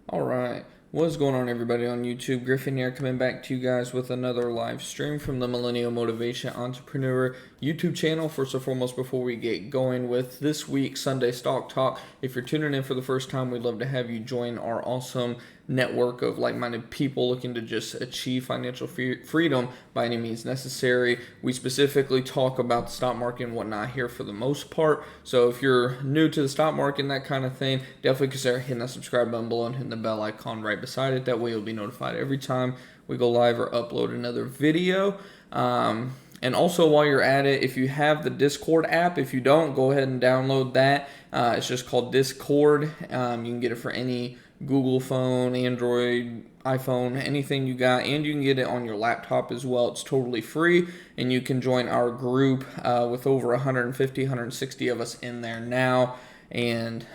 All right. What's going on, everybody on YouTube? Griffin here, coming back to you guys with another live stream from the Millennial Motivation Entrepreneur YouTube channel. First and foremost, before we get going with this week's Sunday Stock Talk, if you're tuning in for the first time, we'd love to have you join our awesome network of like-minded people looking to just achieve financial freedom by any means necessary. We specifically talk about the stock market and whatnot here for the most part. So if you're new to the stock market and that kind of thing, definitely consider hitting that subscribe button below and hitting the bell icon right beside it. That way you'll be notified every time we go live or upload another video. And also, while you're at it, if you have the Discord app, if you don't, go ahead and download that. It's just called Discord. You can get it for any Google phone, Android, iPhone, anything you got, and you can get it on your laptop as well. It's totally free, and you can join our group with over 150, 160 of us in there now. And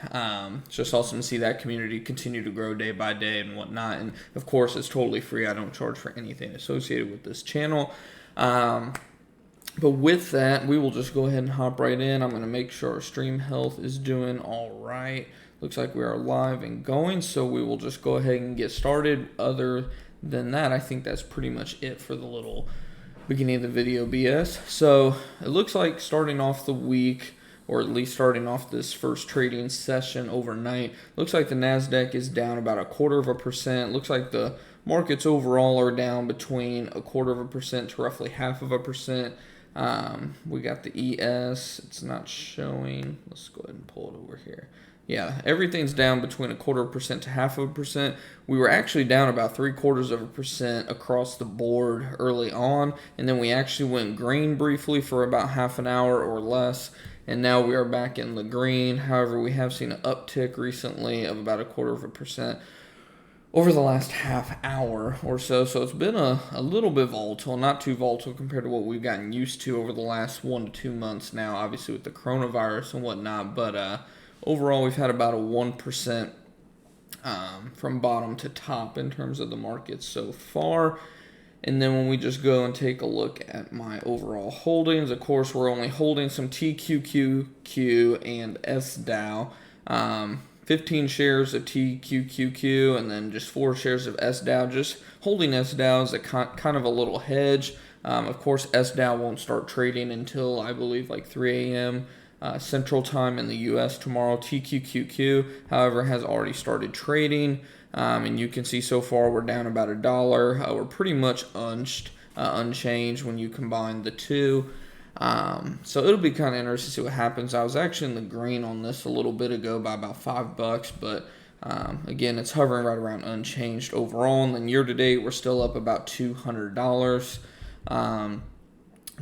it's just awesome to see that community continue to grow day by day and whatnot. And of course, it's totally free. I don't charge for anything associated with this channel. But with that, we will just go ahead and hop right in. I'm going to make sure our stream health is doing all right. Looks like we are live and going, so we will just go ahead and get started. Other than that, I think that's pretty much it for the little beginning of the video BS. So it looks like starting off the week, or at least starting off this first trading session overnight, looks like the NASDAQ is down about 0.25%. Looks like the markets overall are down between 0.25% to roughly 0.5%. We got the ES. It's not showing. Let's go ahead and pull it over here. Yeah, everything's down between 0.25% to 0.5%. We were actually down about 0.75% across the board early on, and then we actually went green briefly for about half an hour or less, and now we are back in the green. However, we have seen an uptick recently of about 0.25% over the last half hour or so. So it's been a little bit volatile, not too volatile compared to what we've gotten used to over the last 1 to 2 months now, obviously with the coronavirus and whatnot. But overall, we've had about a 1% from bottom to top in terms of the market so far. And then when we just go and take a look at my overall holdings, of course, we're only holding some TQQQ and SDAO. 15 shares of TQQQ and then just 4 shares of SDAO. Just holding SDAO is a kind of a little hedge. Of course, SDAO won't start trading until I believe like 3 a.m. Central Time in the U.S. tomorrow. TQQQ, however, has already started trading. And you can see so far we're down about $1. We're pretty much unchanged when you combine the two. So it'll be kind of interesting to see what happens. I was actually in the green on this a little bit ago by about $5, but again, it's hovering right around unchanged overall. And then year to date, we're still up about $200,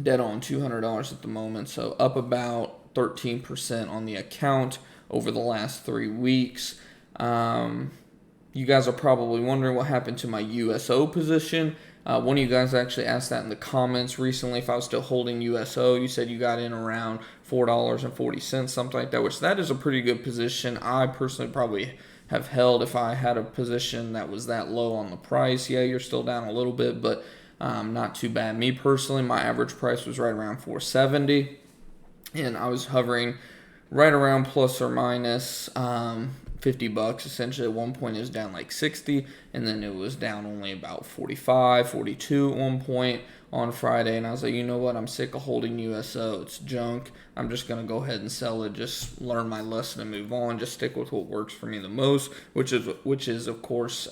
dead on $200 at the moment. So up about 13% on the account over the last 3 weeks. You guys are probably wondering what happened to my USO position. One of you guys actually asked that in the comments recently if I was still holding USO. You said you got in around $4.40, something like that, which that is a pretty good position. I personally probably have held if I had a position that was that low on the price. Yeah, you're still down a little bit, but not too bad. Me personally, my average price was right around $4.70, and I was hovering right around plus or minus $50 essentially. At one point it was down like 60, and then it was down only about 45, 42 at one point on Friday, and I was like, you know what, I'm sick of holding USO. It's junk. I'm just going to go ahead and sell it, just learn my lesson and move on, just stick with what works for me the most, which is of course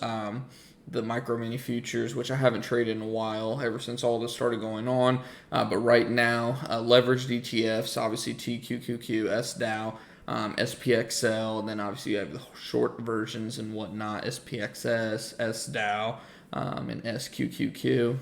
the micro mini futures, which I haven't traded in a while, ever since all this started going on. But right now, leveraged ETFs, obviously TQQQ, SDAO, SPXL, and then obviously you have the short versions and whatnot, SPXS, SDAO, and SQQQ.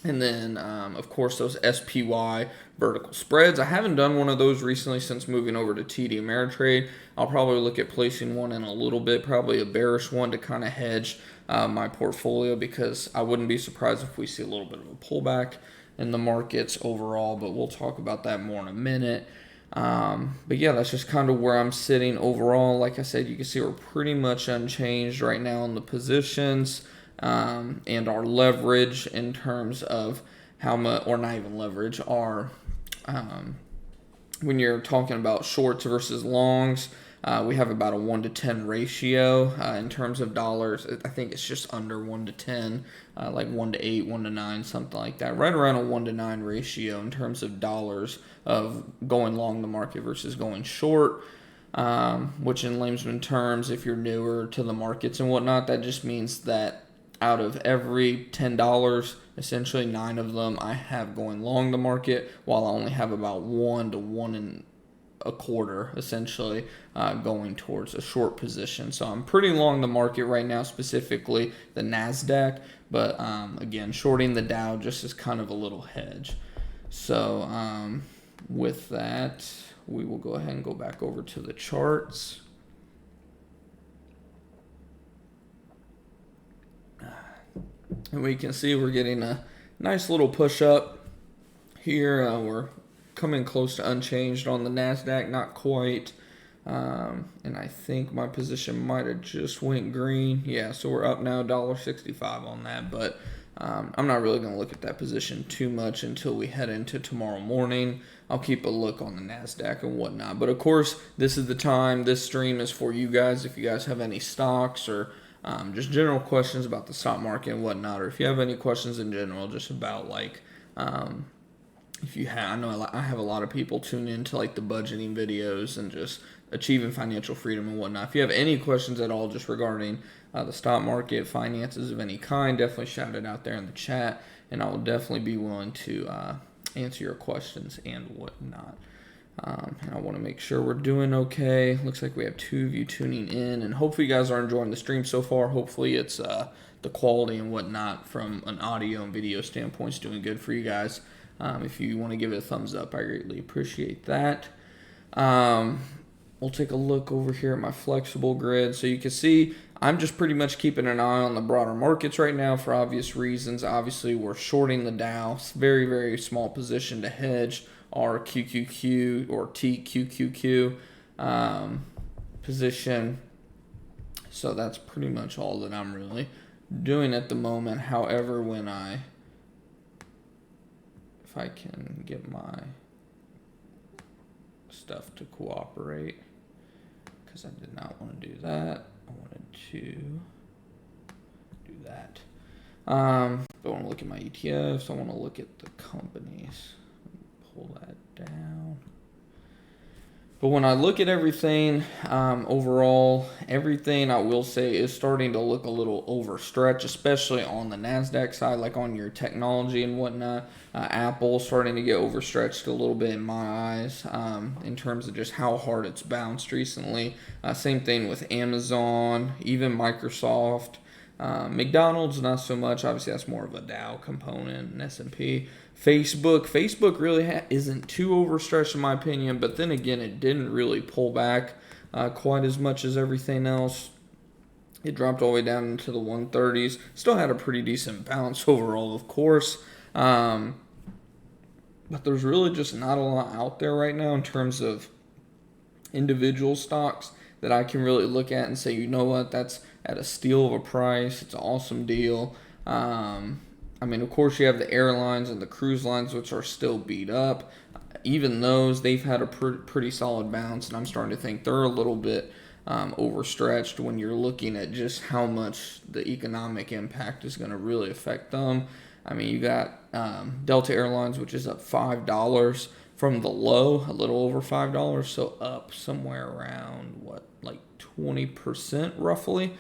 And then, of course, those SPY vertical spreads. I haven't done one of those recently since moving over to TD Ameritrade. I'll probably look at placing one in a little bit, probably a bearish one to kind of hedge my portfolio, because I wouldn't be surprised if we see a little bit of a pullback in the markets overall, but we'll talk about that more in a minute. But yeah, that's just kind of where I'm sitting overall. Like I said, you can see we're pretty much unchanged right now in the positions. And our leverage in terms of how much, or not even leverage, our when you're talking about shorts versus longs, We have about a 1 to 10 ratio in terms of dollars. I think it's just under 1 to 10, like 1 to 8, 1 to 9, something like that. Right around a 1 to 9 ratio in terms of dollars of going long the market versus going short. Which in layman's terms, if you're newer to the markets and whatnot, that just means that out of every $10, essentially 9 of them I have going long the market, while I only have about 1 to 1.25 essentially going towards a short position. So I'm pretty long the market right now, specifically the NASDAQ, but again, shorting the Dow just as kind of a little hedge. So with that, we will go ahead and go back over to the charts. And we can see we're getting a nice little push up here. We're coming close to unchanged on the NASDAQ, not quite. And I think my position might have just went green. Yeah, so we're up now $1.65 on that, but I'm not really going to look at that position too much until we head into tomorrow morning. I'll keep a look on the NASDAQ and whatnot. But of course, this is the time. This stream is for you guys. If you guys have any stocks or just general questions about the stock market and whatnot, or if you have any questions in general, just about like, if you have, I know I have a lot of people tune into like the budgeting videos and just achieving financial freedom and whatnot. If you have any questions at all just regarding the stock market, finances of any kind, definitely shout it out there in the chat, and I will definitely be willing to answer your questions and whatnot. And I want to make sure we're doing okay. Looks like we have 2 of you tuning in, and hopefully you guys are enjoying the stream so far. Hopefully it's the quality and whatnot from an audio and video standpoint is doing good for you guys. If you want to give it a thumbs up, I greatly appreciate that. We'll take a look over here at my flexible grid. So you can see I'm just pretty much keeping an eye on the broader markets right now for obvious reasons. Obviously, we're shorting the Dow. It's very, very small position to hedge our QQQ or TQQQ position. So that's pretty much all that I'm really doing at the moment. However, if I can get my stuff to cooperate, because I did not want to do that. I wanted to do that. I want to look at my ETFs. I want to look at the companies. Pull that down. But when I look at everything, overall, everything I will say is starting to look a little overstretched, especially on the NASDAQ side, like on your technology and whatnot. Apple starting to get overstretched a little bit in my eyes in terms of just how hard it's bounced recently. Same thing with Amazon, even Microsoft. McDonald's, not so much. Obviously, that's more of a Dow component and S&P. Facebook really isn't too overstretched in my opinion, but then again, it didn't really pull back quite as much as everything else. It dropped all the way down into the 130s. Still had a pretty decent bounce overall, of course. But there's really just not a lot out there right now in terms of individual stocks that I can really look at and say, you know what, that's at a steal of a price. It's an awesome deal. I mean, of course, you have the airlines and the cruise lines, which are still beat up. Even those, they've had a pretty solid bounce, and I'm starting to think they're a little bit overstretched when you're looking at just how much the economic impact is going to really affect them. I mean, you got Delta Airlines, which is up $5 from the low, a little over $5, so up somewhere around, like 20% roughly.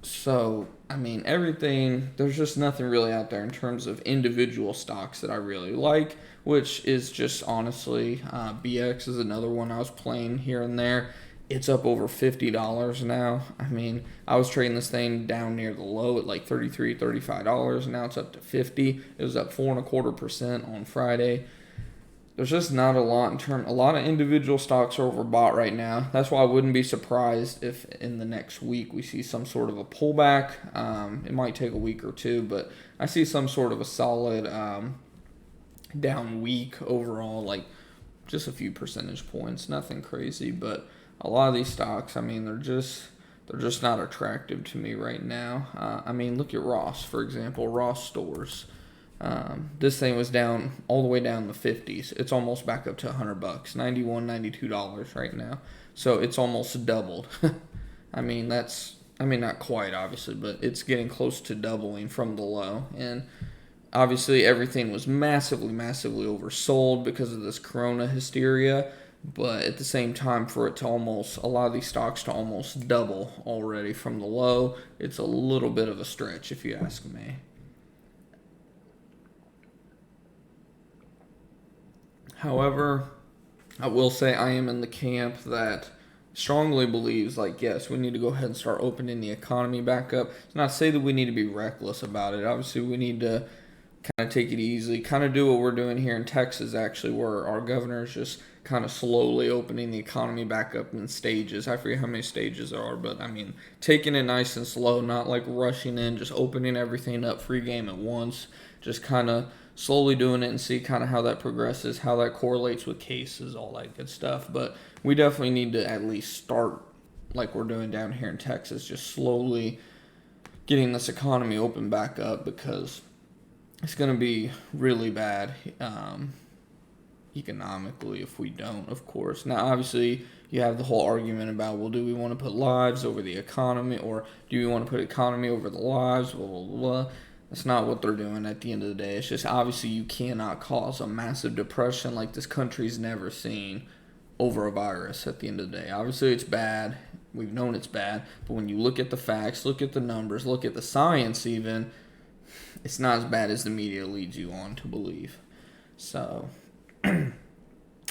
So, I mean, everything, there's just nothing really out there in terms of individual stocks that I really like, which is just honestly, BX is another one I was playing here and there. It's up over $50 now. I mean, I was trading this thing down near the low at like $33, $35, and now it's up to $50. It was up 4.25% on Friday. There's just not a lot a lot of individual stocks are overbought right now. That's why I wouldn't be surprised if in the next week we see some sort of a pullback. It might take a week or two, but I see some sort of a solid down week overall, like just a few percentage points, nothing crazy. But a lot of these stocks, I mean, they're just not attractive to me right now. I mean, look at Ross, for example, Ross Stores. This thing was down all the way down the 50s. It's almost back up to $100, $91, $92 right now. So it's almost doubled. I mean, not quite, obviously, but it's getting close to doubling from the low. And obviously, everything was massively, massively oversold because of this corona hysteria. But at the same time, for it to a lot of these stocks to almost double already from the low, it's a little bit of a stretch, if you ask me. However, I will say I am in the camp that strongly believes, like, yes, we need to go ahead and start opening the economy back up. It's not to say that we need to be reckless about it. Obviously, we need to kind of take it easy, kind of do what we're doing here in Texas, actually, where our governor is just kind of slowly opening the economy back up in stages. I forget how many stages there are, but I mean, taking it nice and slow, not like rushing in, just opening everything up free game at once, just kind of slowly doing it and see kind of how that progresses, how that correlates with cases, all that good stuff. But we definitely need to at least start like we're doing down here in Texas, just slowly getting this economy open back up, because it's going to be really bad economically if we don't, of course. Now, obviously, you have the whole argument about, well, do we want to put lives over the economy, or do we want to put economy over the lives, blah, blah, blah. That's not what they're doing at the end of the day. It's just obviously you cannot cause a massive depression like this country's never seen over a virus at the end of the day. Obviously, it's bad. We've known it's bad. But when you look at the facts, look at the numbers, look at the science even, it's not as bad as the media leads you on to believe. So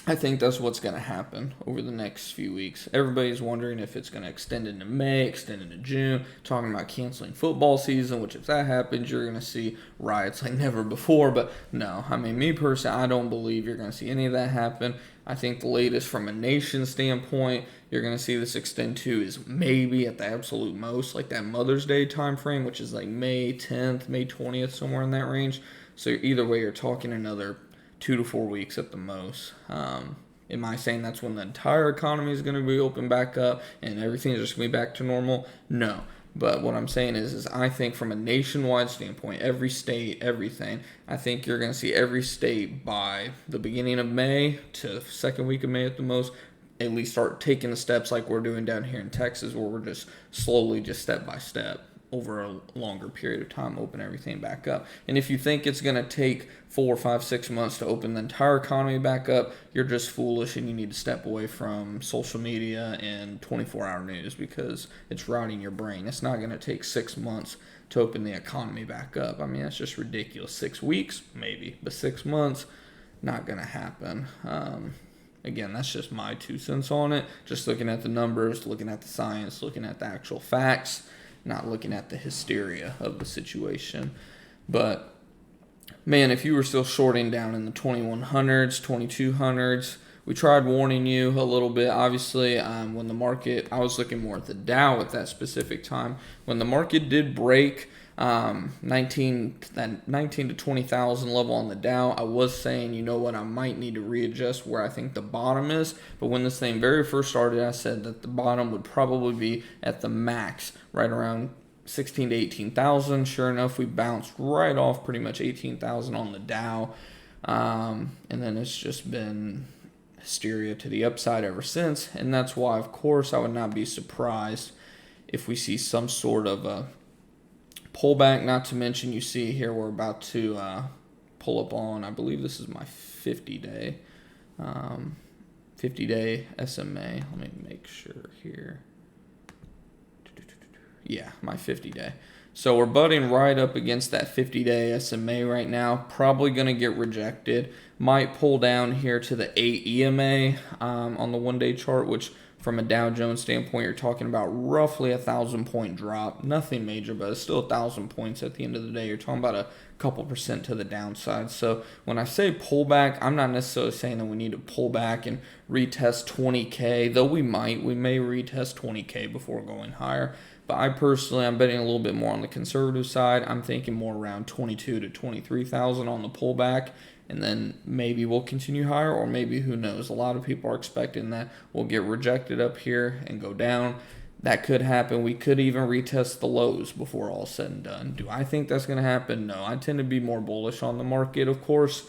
I think that's what's going to happen over the next few weeks. Everybody's wondering if it's going to extend into May, extend into June, talking about canceling football season, which if that happens, you're going to see riots like never before. But no, I mean, me personally, I don't believe you're going to see any of that happen. I think the latest from a nation standpoint, you're going to see this extend to is maybe at the absolute most, like that Mother's Day time frame, which is like May 10th, May 20th, somewhere in that range. So either way, you're talking another 2 to 4 weeks at the most. Am I saying that's when the entire economy is going to be open back up and everything is just going to be back to normal? No. But what I'm saying is I think from a nationwide standpoint, every state, everything, I think you're going to see every state by the beginning of May to second week of May at the most, at least start taking the steps like we're doing down here in Texas, where we're just slowly, just step by step, over a longer period of time, open everything back up. And if you think it's going to take 4, 5, 6 months to open the entire economy back up, you're just foolish, and you need to step away from social media and 24-hour news, because it's rotting your brain. It's not going to take 6 months to open the economy back up. I mean, that's just ridiculous. 6 weeks, maybe, but 6 months, not going to happen. Again, that's just my 2 cents on it. Just looking at the numbers, looking at the science, looking at the actual facts, not looking at the hysteria of the situation. But man, if you were still shorting down in the 2100s, 2200s, we tried warning you a little bit. Obviously, when the market, I was looking more at the Dow at that specific time. When the market did break 19 to 20,000 level on the Dow, I was saying, you know what, I might need to readjust where I think the bottom is. But when this thing very first started, I said that the bottom would probably be at the max, right around 16 to 18,000. Sure enough, we bounced right off pretty much 18,000 on the Dow. And then it's just been hysteria to the upside ever since. And that's why, of course, I would not be surprised if we see some sort of a pullback. Not to mention, you see here we're about to pull up on, I believe this is my 50-day SMA. Let me make sure here. Yeah, my 50-day. So we're butting right up against that 50-day SMA right now. Probably going to get rejected. Might pull down here to the 8 EMA on the one-day chart, which from a Dow Jones standpoint, you're talking about roughly 1,000-point drop. Nothing major, but it's still 1,000 points at the end of the day. You're talking about a couple percent to the downside. So when I say pullback, I'm not necessarily saying that we need to pull back and retest 20K, though we may retest 20K before going higher. But I'm betting a little bit more on the conservative side. I'm thinking more around 22 to 23,000 on the pullback. And then maybe we'll continue higher, or maybe, who knows. A lot of people are expecting that we'll get rejected up here and go down. That could happen. We could even retest the lows before all said and done. Do I think that's going to happen? No. I tend to be more bullish on the market, of course.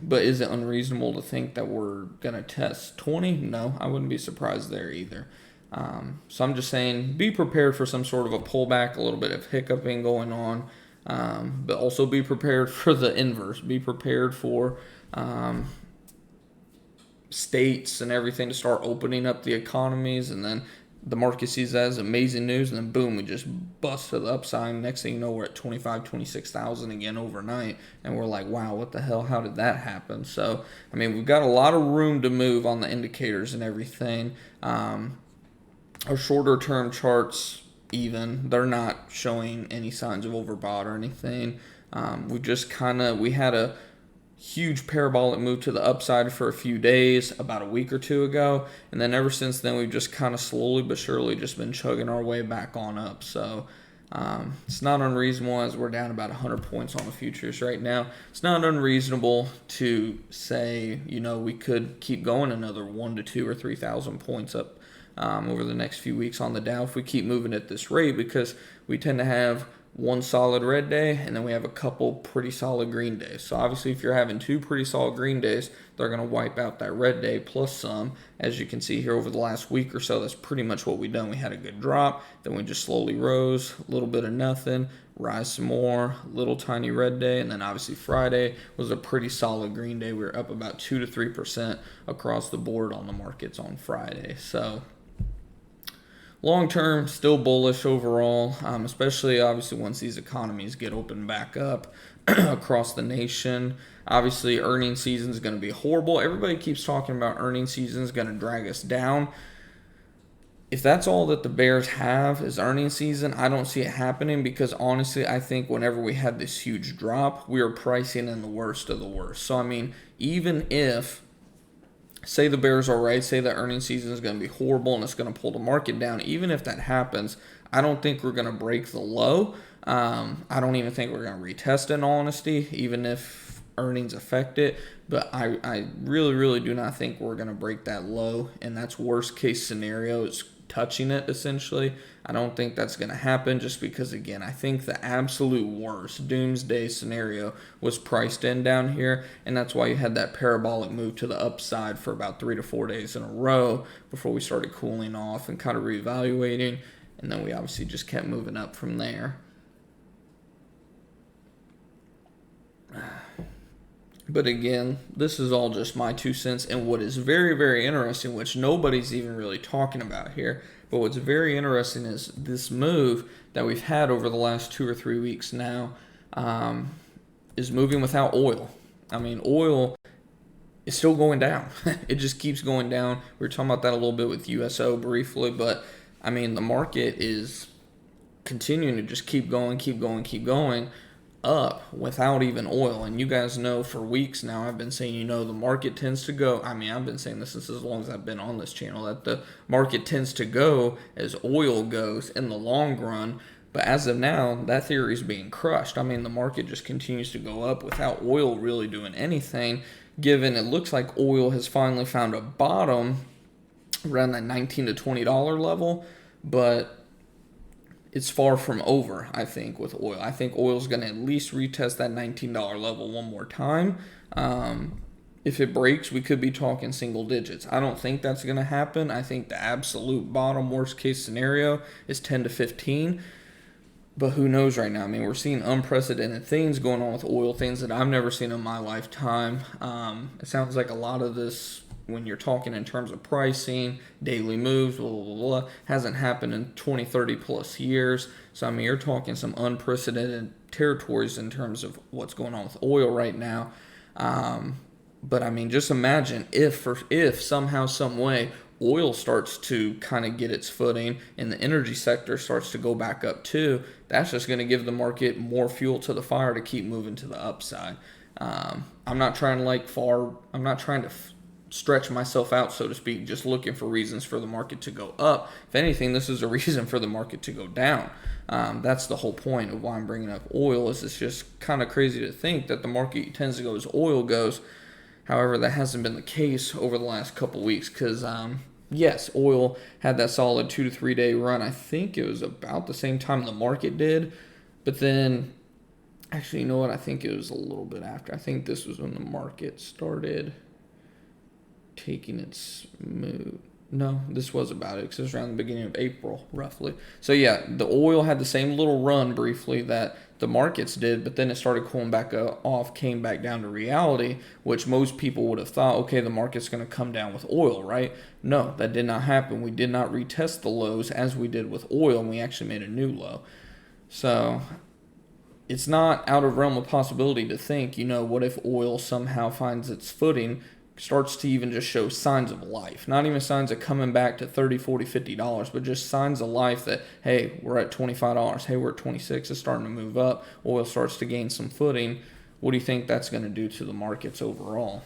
But is it unreasonable to think that we're going to test 20? No, I wouldn't be surprised there either. So I'm just saying, be prepared for some sort of a pullback, a little bit of hiccuping going on, but also be prepared for the inverse. Be prepared for states and everything to start opening up the economies, and then the market sees that as amazing news, and then boom, we just bust to the upside. Next thing you know, we're at 25, 26,000 again overnight, and we're like, wow, what the hell? How did that happen? So, I mean, we've got a lot of room to move on the indicators and everything. Our shorter term charts, even, they're not showing any signs of overbought or anything. We had a huge parabolic move to the upside for a few days about a week or two ago, and then ever since then we've just kind of slowly but surely just been chugging our way back on up. So it's not unreasonable, as we're down about 100 points on the futures right now. It's not unreasonable to say, we could keep going another 1 to 2 or 3,000 points up over the next few weeks on the Dow if we keep moving at this rate, because we tend to have one solid red day, and then we have a couple pretty solid green days. So obviously, if you're having two pretty solid green days, they're going to wipe out that red day plus some. As you can see here over the last week or so, that's pretty much what we've done. We had a good drop, then we just slowly rose, a little bit of nothing, rise some more, little tiny red day, and then obviously Friday was a pretty solid green day. We were up about 2 to 3% across the board on the markets on Friday. So long term, still bullish overall, especially obviously once these economies get opened back up across the nation. Obviously, earnings season is going to be horrible. Everybody keeps talking about earnings season is going to drag us down. If that's all that the Bears have is earnings season, I don't see it happening, because honestly, I think whenever we had this huge drop, we were pricing in the worst of the worst. So, I mean, even if, say the Bears are right, say the earnings season is going to be horrible and it's going to pull the market down, even if that happens, I don't think we're going to break the low. I don't even think we're going to retest it, in all honesty, even if earnings affect it. But I really, really do not think we're going to break that low, and that's worst case scenario is touching it, essentially. I don't think that's going to happen, just because, again, I think the absolute worst doomsday scenario was priced in down here, and that's why you had that parabolic move to the upside for about 3 to 4 days in a row before we started cooling off and kind of reevaluating, and then we obviously just kept moving up from there. But again, this is all just my 2 cents. And what is very, very interesting, which nobody's even really talking about here, but what's very interesting is this move that we've had over the last 2 or 3 weeks now is moving without oil. I mean, oil is still going down. It just keeps going down. We were talking about that a little bit with USO briefly, but I mean, the market is continuing to just keep going up without even oil. And you guys know for weeks now I've been saying, the market tends to go, I've been saying this since as long as I've been on this channel, that the market tends to go as oil goes in the long run. But as of now, that theory is being crushed. I mean, the market just continues to go up without oil really doing anything, given it looks like oil has finally found a bottom around that $19 to $20 level, but it's far from over, I think, with oil. I think oil's going to at least retest that $19 level one more time. If it breaks, we could be talking single digits. I don't think that's going to happen. I think the absolute bottom worst case scenario is 10 to 15. But who knows right now? I mean, we're seeing unprecedented things going on with oil, things that I've never seen in my lifetime. It sounds like a lot of this, when you're talking in terms of pricing, daily moves, blah, blah, blah, hasn't happened in 20, 30 plus years. So, I mean, you're talking some unprecedented territories in terms of what's going on with oil right now. But, I mean, just imagine if somehow, some way, oil starts to kind of get its footing and the energy sector starts to go back up too, that's just going to give the market more fuel to the fire to keep moving to the upside. I'm not trying to stretch myself out, so to speak, just looking for reasons for the market to go up. If anything, this is a reason for the market to go down. That's the whole point of why I'm bringing up oil. Is it's just kind of crazy to think that the market tends to go as oil goes. However, that hasn't been the case over the last couple weeks, because yes, oil had that solid 2 to 3 day run. I think it was about the same time the market did, but then Actually, you know what? I think it was a little bit after. I think this was when the market started taking its move. No, this was about it because it was around the beginning of April, roughly. So yeah, the oil had the same little run briefly that the markets did, but then it started cooling back off, came back down to reality, which most people would have thought, okay, the market's going to come down with oil, right? No, that did not happen. We did not retest the lows as we did with oil, and we actually made a new low. So it's not out of realm of possibility to think, what if oil somehow finds its footing, starts to even just show signs of life, not even signs of coming back to 30, 40, $50, but just signs of life that, hey, we're at $25, hey, we're at 26, it's starting to move up, oil starts to gain some footing. What do you think that's going to do to the markets overall?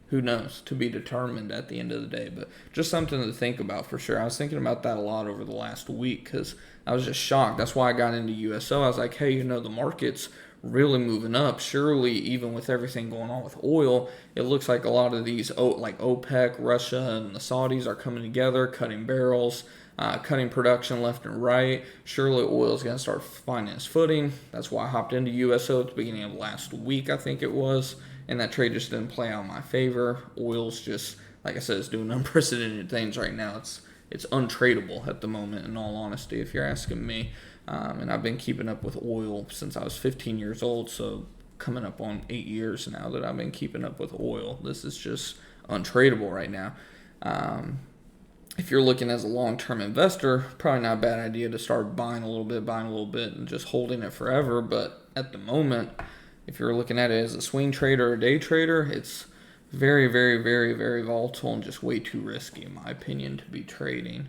Who knows, to be determined at the end of the day, but just something to think about for sure. I was thinking about that a lot over the last week because I was just shocked. That's why I got into USO. I was like, hey, the market's really moving up. Surely, even with everything going on with oil, it looks like a lot of these, like OPEC, Russia, and the Saudis are coming together, cutting barrels, cutting production left and right. Surely oil is going to start finding its footing. That's why I hopped into USO at the beginning of last week, I think it was. And that trade just didn't play out in my favor. Oil's just, like I said, it's doing unprecedented things right now. It's untradeable at the moment, in all honesty, if you're asking me. And I've been keeping up with oil since I was 15 years old, so coming up on 8 years now that I've been keeping up with oil. This is just untradeable right now. If you're looking as a long-term investor, probably not a bad idea to start buying a little bit, and just holding it forever. But at the moment, if you're looking at it as a swing trader or day trader, it's very, very, very, very volatile and just way too risky, in my opinion, to be trading.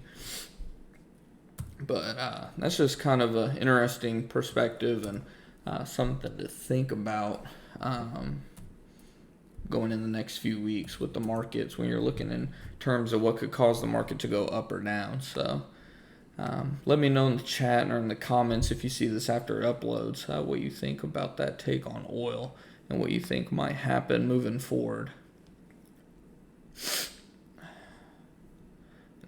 But that's just kind of an interesting perspective and something to think about going in the next few weeks with the markets when you're looking in terms of what could cause the market to go up or down. So let me know in the chat or in the comments if you see this after it uploads, what you think about that take on oil and what you think might happen moving forward.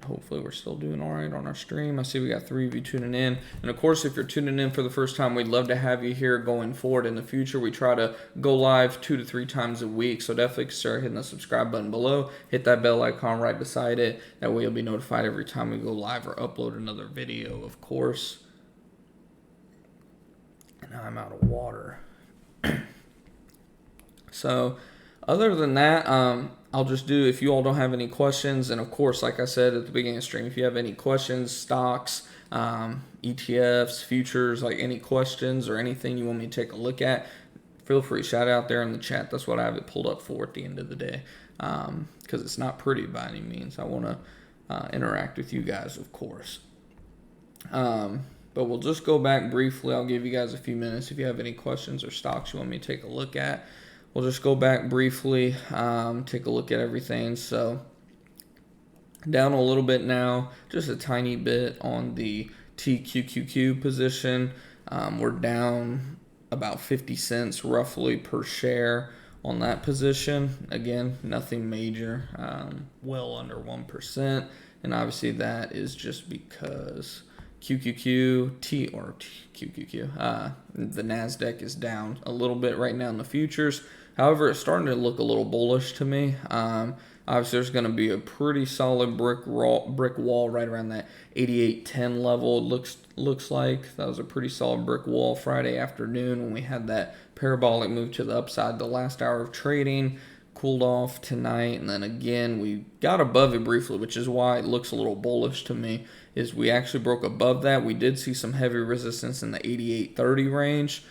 Hopefully we're still doing all right on our stream. I see we got 3 of you tuning in. And of course, if you're tuning in for the first time, we'd love to have you here going forward in the future. We try to go live 2 to 3 times a week. So definitely start hitting the subscribe button below. Hit that bell icon right beside it. That way you'll be notified every time we go live or upload another video, of course. And now I'm out of water. So other than that, I'll just do, if you all don't have any questions, and of course, like I said at the beginning of the stream, if you have any questions, stocks, ETFs, futures, like any questions or anything you want me to take a look at, feel free, shout out there in the chat. That's what I have it pulled up for at the end of the day, because it's not pretty by any means. I want to interact with you guys, of course. But we'll just go back briefly. I'll give you guys a few minutes if you have any questions or stocks you want me to take a look at. We'll just go back briefly, take a look at everything. So down a little bit now, just a tiny bit on the TQQQ position. We're down about 50 cents roughly per share on that position. Again, nothing major, well under 1%. And obviously that is just because QQQ, the NASDAQ is down a little bit right now in the futures. However, it's starting to look a little bullish to me. Obviously, there's going to be a pretty solid brick wall right around that 88.10 level. It looks like that was a pretty solid brick wall Friday afternoon when we had that parabolic move to the upside the last hour of trading. Cooled off tonight, and then again we got above it briefly, which is why it looks a little bullish to me, is we actually broke above that. We did see some heavy resistance in the 88.30 range,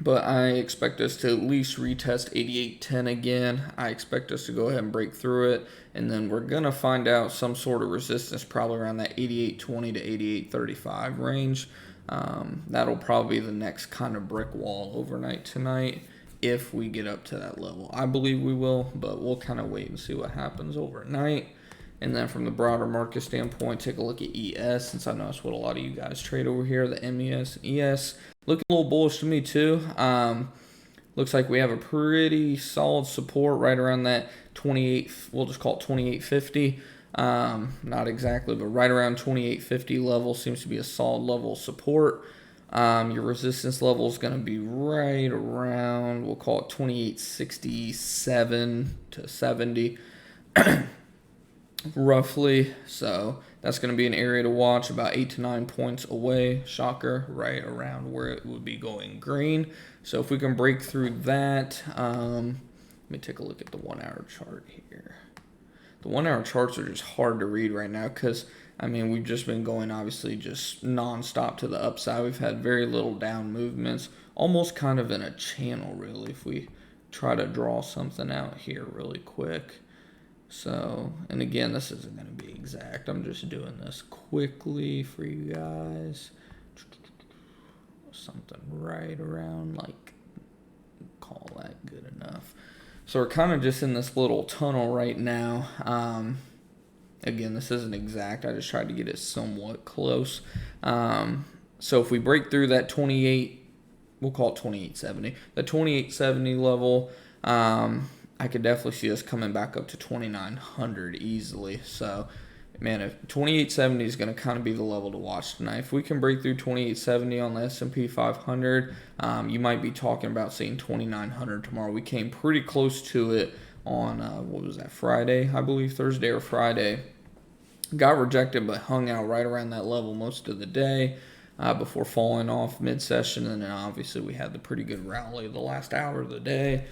but I expect us to at least retest 88.10 again. I expect us to go ahead and break through it, and then we're going to find out some sort of resistance probably around that 88.20 to 88.35 range. That'll probably be the next kind of brick wall overnight tonight, if we get up to that level. I believe we will, but we'll kind of wait and see what happens overnight. And then from the broader market standpoint, take a look at ES, since I know that's what a lot of you guys trade over here, the MES and ES. Looking a little bullish to me too. Looks like we have a pretty solid support right around that 28, we'll just call it 28.50. Not exactly, but right around 28.50 level seems to be a solid level of support. Your resistance level is going to be right around, we'll call it 2867 to 70 roughly. So that's going to be an area to watch, about 8 to 9 points away. Shocker, right around where it would be going green. So if we can break through that, let me take a look at the 1 hour chart here. The 1 hour charts are just hard to read right now because, I mean, we've just been going obviously just nonstop to the upside. We've had very little down movements, almost kind of in a channel, really, if we try to draw something out here really quick. So, and again, this isn't going to be exact. I'm just doing this quickly for you guys. Something right around, like, call that good enough. So we're kind of just in this little tunnel right now. Again, this isn't exact. I just tried to get it somewhat close. So if we break through that 28, we'll call it 2870. The 2870 level, I could definitely see us coming back up to 2900 easily. So, man, if 2870 is going to kind of be the level to watch tonight. If we can break through 2870 on the S&P 500, you might be talking about seeing 2900 tomorrow. We came pretty close to it on, what was that, Friday, I believe, Thursday or Friday. Got rejected, but hung out right around that level most of the day before falling off mid-session. And then obviously we had the pretty good rally the last hour of the day.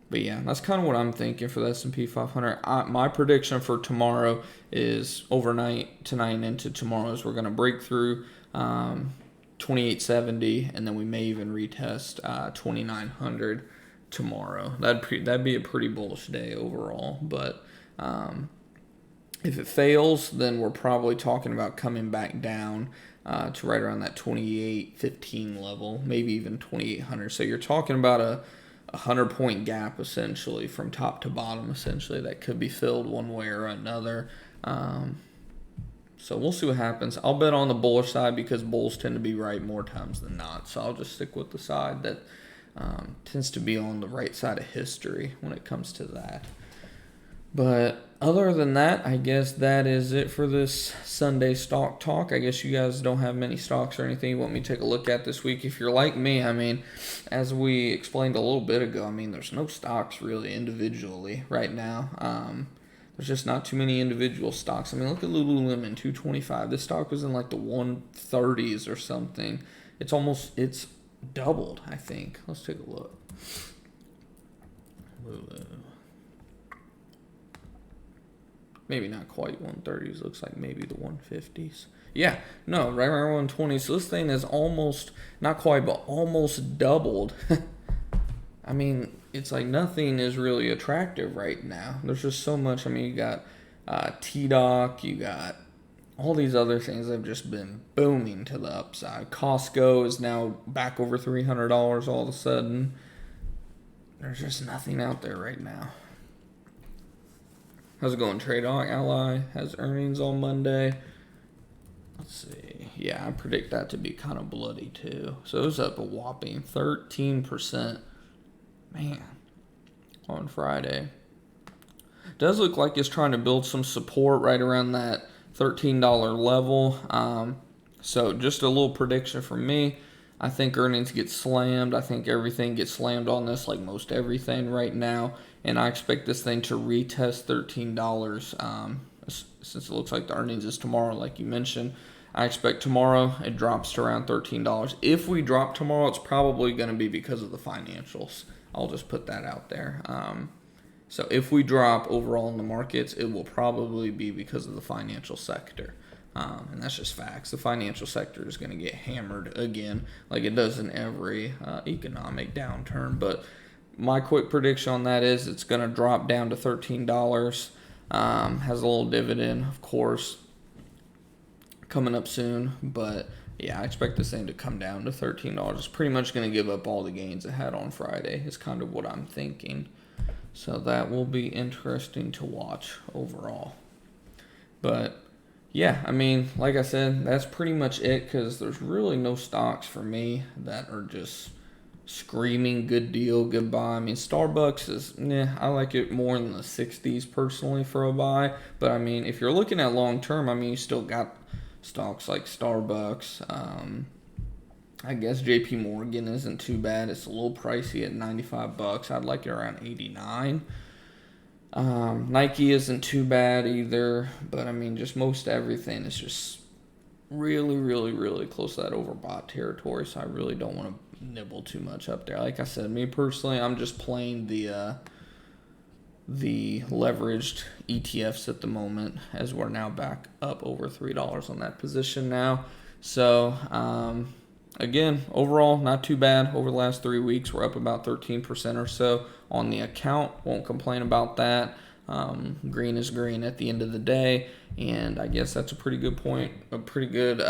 But yeah, that's kind of what I'm thinking for the S&P 500. My prediction for tomorrow is overnight, tonight, and into tomorrow is we're going to break through 2870, and then we may even retest 2900 tomorrow. That'd be a pretty bullish day overall. But if it fails, then we're probably talking about coming back down to right around that 2815 level, maybe even 2800. So you're talking about a 100-point gap essentially from top to bottom, essentially, that could be filled one way or another. So we'll see what happens. I'll bet on the bullish side because bulls tend to be right more times than not. So I'll just stick with the side that tends to be on the right side of history when it comes to that. But other than that, I guess that is it for this Sunday stock talk. I guess you guys don't have many stocks or anything you want me to take a look at this week. If you're like me, I mean, as we explained a little bit ago, I mean, there's no stocks really individually right now. There's just not too many individual stocks. I mean, look at Lululemon, 225. This stock was in like the 130s or something. It's doubled, I think. Let's take a look. Lulu. Maybe not quite 130s. Looks like maybe the 150s. Yeah, no, right around 120. So this thing is almost, not quite, but almost doubled. I mean, it's like nothing is really attractive right now. There's just so much. I mean, you got TDOC, you got all these other things that have just been booming to the upside. Costco is now back over $300 all of a sudden. There's just nothing out there right now. How's it going? Trade Ally has earnings on Monday. Let's see. Yeah, I predict that to be kind of bloody too. So it was up a whopping 13%. Man, on Friday. Does look like it's trying to build some support right around that $13 level. So just a little prediction from me. I think earnings get slammed. I think everything gets slammed on this, like most everything right now. And I expect this thing to retest $13 since it looks like the earnings is tomorrow, like you mentioned. I expect tomorrow it drops to around $13. If we drop tomorrow, it's probably going to be because of the financials. I'll just put that out there. So if we drop overall in the markets, it will probably be because of the financial sector. And that's just facts. The financial sector is going to get hammered again, like it does in every economic downturn. But my quick prediction on that is it's going to drop down to $13. Has a little dividend, of course, coming up soon. But yeah, I expect this thing to come down to $13. It's pretty much going to give up all the gains it had on Friday, is kind of what I'm thinking. So that will be interesting to watch overall. But yeah, I mean, like I said, that's pretty much it because there's really no stocks for me that are just screaming good deal, good buy. I mean, Starbucks is, I like it more in the 60s personally for a buy. But I mean, if you're looking at long term, I mean, you still got Stocks like Starbucks. I guess JP Morgan isn't too bad. It's a little pricey at $95. I'd like it around 89. Nike isn't too bad either, but I mean, just most everything is just really, really, really close to that overbought territory. So I really don't want to nibble too much up there. Like I said, me personally, I'm just playing the leveraged ETFs at the moment, as we're now back up over $3 on that position now. So again, overall, not too bad. Over the last 3 weeks, we're up about 13% or so on the account. Won't complain about that. Green is green at the end of the day, and I guess that's a pretty good point. A pretty good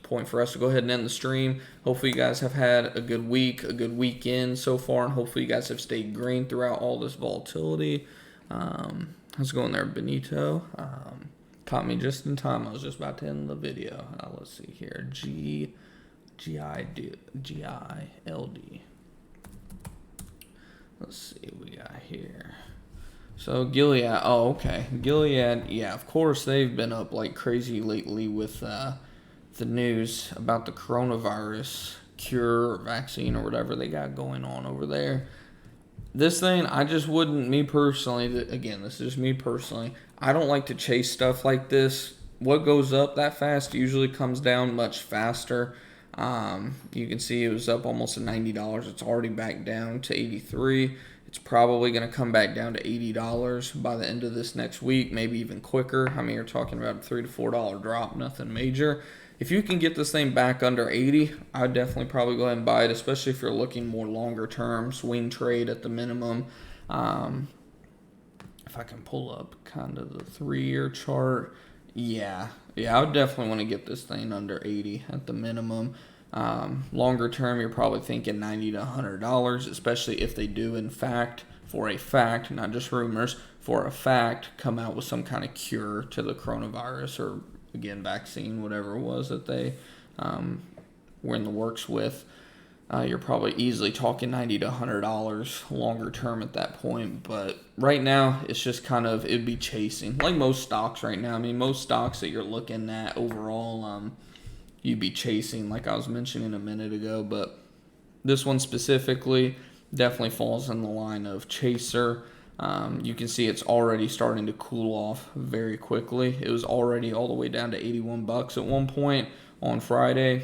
point for us to go ahead and end the stream. Hopefully, you guys have had a good week, a good weekend so far, and hopefully, you guys have stayed green throughout all this volatility. How's it going there, Benito? Caught me just in time. I was just about to end the video. Let's see here. GILD. Let's see what we got here. So Gilead, oh okay, Gilead, yeah, of course they've been up like crazy lately with the news about the coronavirus cure or vaccine or whatever they got going on over there. This thing, I just wouldn't, me personally, again, this is just me personally, I don't like to chase stuff like this. What goes up that fast usually comes down much faster. You can see it was up almost to $90. It's already back down to 83. It's probably going to come back down to $80 by the end of this next week, maybe even quicker. I mean, you're talking about a $3 to $4 drop, nothing major. If you can get this thing back under 80, I'd definitely probably go ahead and buy it, especially if you're looking more longer term, swing trade at the minimum. If I can pull up kind of the 3-year chart, yeah, I would definitely want to get this thing under 80 at the minimum. Longer term, you're probably thinking $90 to $100, especially if they do, in fact, for a fact, not just rumors, for a fact, come out with some kind of cure to the coronavirus or, again, vaccine, whatever it was that they were in the works with. You're probably easily talking $90 to $100 longer term at that point. But right now, it's just kind of, it'd be chasing. Like most stocks right now. I mean, most stocks that you're looking at overall, you'd be chasing, like I was mentioning a minute ago. But this one specifically definitely falls in the line of chaser. You can see it's already starting to cool off very quickly. It was already all the way down to $81 at one point on Friday.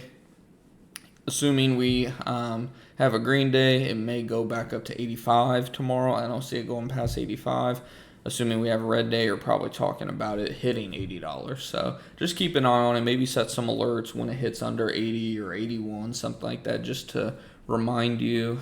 Assuming we have a green day, it may go back up to 85 tomorrow. I don't see it going past 85. Assuming we have a red day, you're probably talking about it hitting $80. So just keep an eye on it. Maybe set some alerts when it hits under 80 or 81, something like that, just to remind you.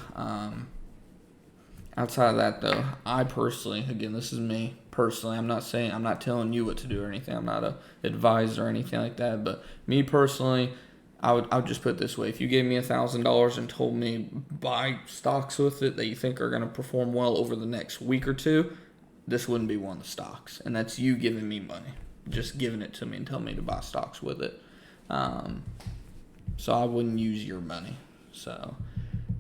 Outside of that, though, I personally, again, this is me personally. I'm not telling you what to do or anything. I'm not an advisor or anything like that. But me personally, I would just put it this way. If you gave me $1,000 and told me buy stocks with it that you think are going to perform well over the next week or two, this wouldn't be one of the stocks. And that's you giving me money, just giving it to me and telling me to buy stocks with it. So I wouldn't use your money. So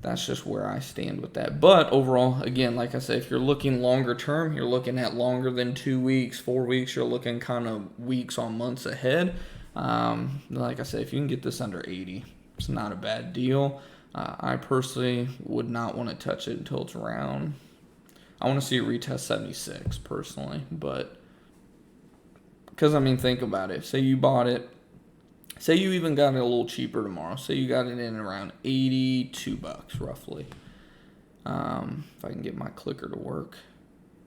that's just where I stand with that. But overall, again, like I said, if you're looking longer term, you're looking at longer than 2 weeks, 4 weeks, you're looking kind of weeks on months ahead. Like I said, if you can get this under 80, it's not a bad deal. I personally would not want to touch it until it's around, I want to see it retest 76 personally, but because I mean, think about it. Say you bought it, say you even got it a little cheaper tomorrow. Say you got it in around $82 roughly. If I can get my clicker to work.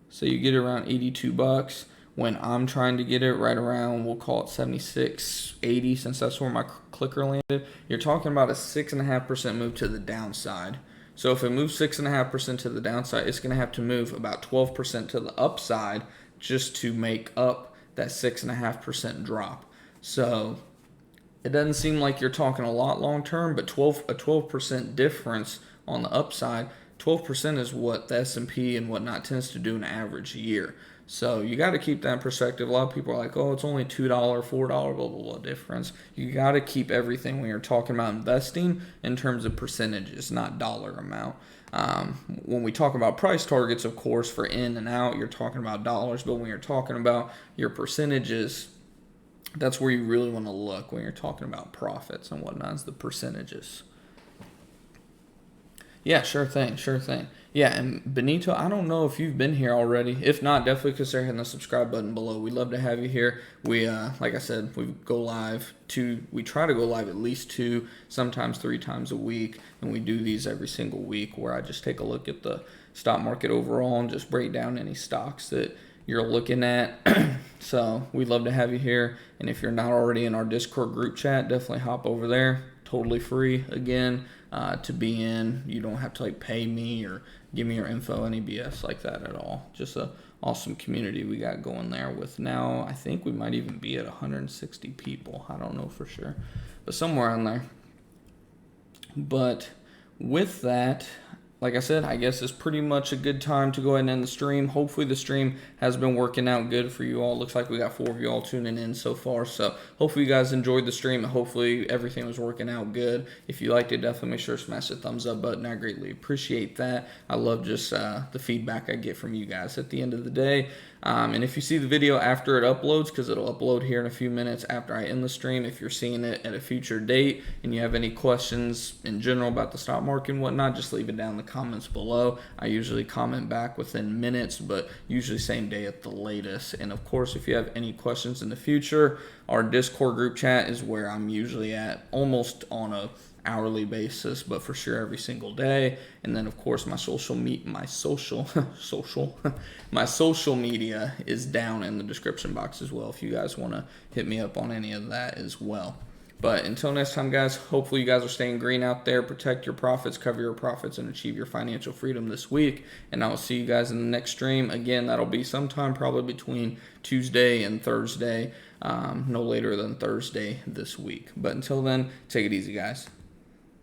So you get it around $82. When I'm trying to get it right around, we'll call it 76.80, since that's where my clicker landed. You're talking about a 6.5% move to the downside. So if it moves 6.5% to the downside, it's going to have to move about 12% to the upside just to make up that 6.5% drop. So it doesn't seem like you're talking a lot long term, but a 12% difference on the upside, 12% is what the S&P and whatnot tends to do in an average year. So you got to keep that in perspective. A lot of people are like, oh, it's only $2, $4, blah, blah, blah difference. You got to keep everything when you're talking about investing in terms of percentages, not dollar amount. When we talk about price targets, of course, for in and out, you're talking about dollars. But when you're talking about your percentages That's where you really want to look when you're talking about profits and whatnot, is the percentages. Yeah, sure thing, sure thing. Yeah, and Benito, I don't know if you've been here already. If not, definitely consider hitting the subscribe button below. We'd love to have you here. We, like I said, we try to go live at least 2, sometimes 3 times a week, and we do these every single week where I just take a look at the stock market overall and just break down any stocks that you're looking at. So we'd love to have you here. And if you're not already in our Discord group chat, definitely hop over there. Totally free again to be in. You don't have to like pay me or give me your info, any BS like that at all. Just a awesome community we got going there. With now, I think we might even be at 160 people. I don't know for sure, but somewhere in there. But with that, like I said, I guess it's pretty much a good time to go ahead and end the stream. Hopefully the stream has been working out good for you all. Looks like we got 4 of you all tuning in so far. So hopefully you guys enjoyed the stream, and hopefully everything was working out good. If you liked it, definitely make sure to smash the thumbs up button. I greatly appreciate that. I love just the feedback I get from you guys at the end of the day. And if you see the video after it uploads, because it'll upload here in a few minutes after I end the stream, if you're seeing it at a future date and you have any questions in general about the stock market and whatnot, just leave it down in the comments below. I usually comment back within minutes, but usually same day at the latest. And of course, if you have any questions in the future, our Discord group chat is where I'm usually at almost on a hourly basis, but for sure every single day. And then of course my social media is down in the description box as well if you guys want to hit me up on any of that as well. But until next time, guys, hopefully you guys are staying green out there. Protect your profits, cover your profits, and achieve your financial freedom this week. And I will see you guys in the next stream. Again, that'll be sometime probably between Tuesday and Thursday, no later than Thursday this week. But until then, take it easy, guys.